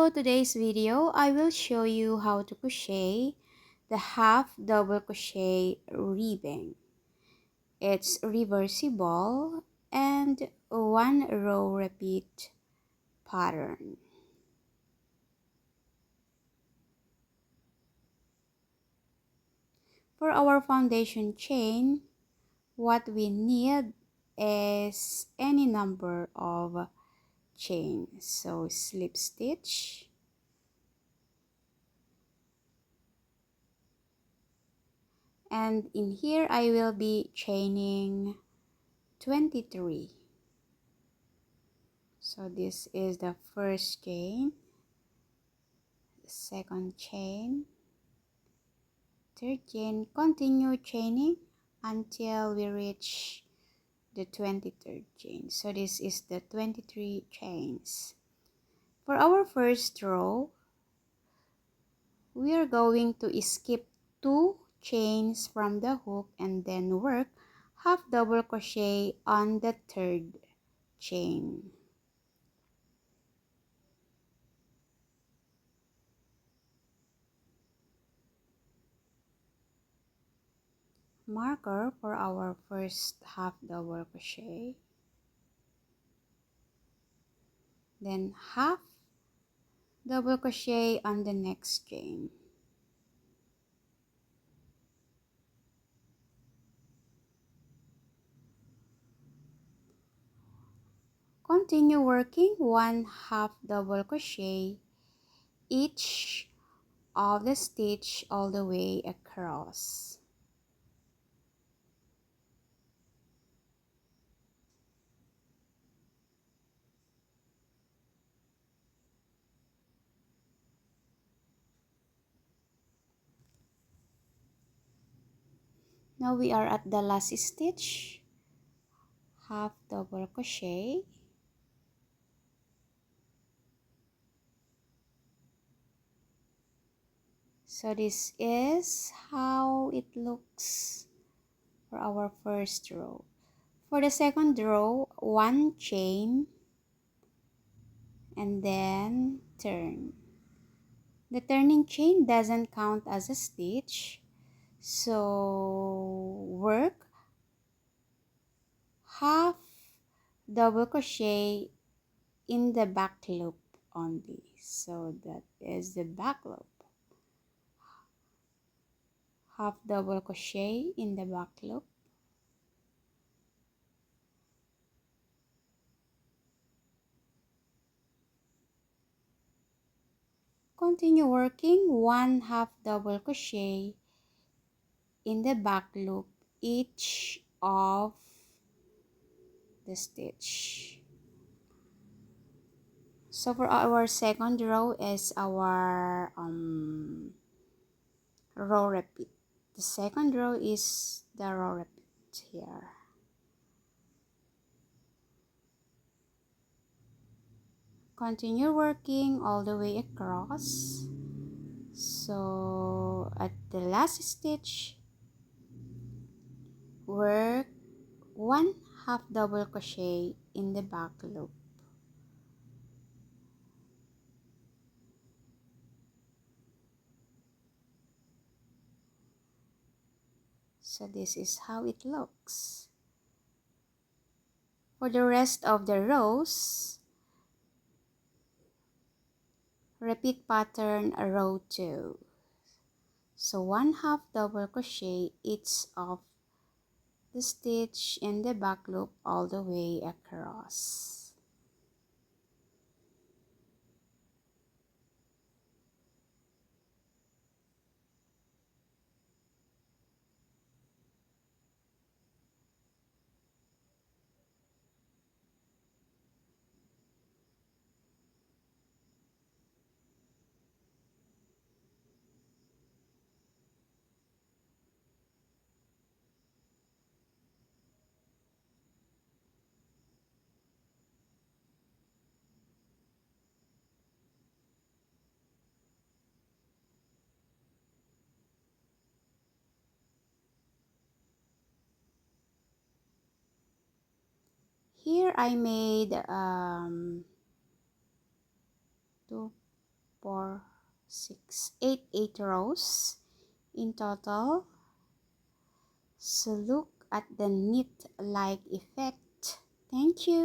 So today's video, I will show you how to crochet the half double crochet ribbon. It's reversible and one row repeat pattern. For our foundation chain, what we need is any number of chains. So slip stitch, and in here I will be chaining 23. So this is the first chain, second chain, third chain. Continue chaining until we reach the 23rd chain. So this is the 23 chains. For our first row, we are going to skip 2 chains from the hook and then work half double crochet on the third chain. Marker for our first half double crochet, then half double crochet on the next chain. Continue working one half double crochet each of the stitch all the way across. Now we are at the last stitch, half double crochet, so this is how it looks for our first row. For the second row, one chain and then turn. The turning chain doesn't count as a stitch, so work half double crochet in the back loop only. So that is the back loop. Half double crochet in the back loop. Continue working one half double crochet in the back loop each of the stitch. So for our second row is our row repeat. The second row is the row repeat here. Continue working all the way across. So at the last stitch, work one half double crochet in the back loop. So this is how it looks. For the rest of the rows, repeat pattern row 2. So one half double crochet each of the stitch in the back loop all the way across. Here I made 2, 4, 6, 8 rows in total. So look at the knit-like effect. Thank you.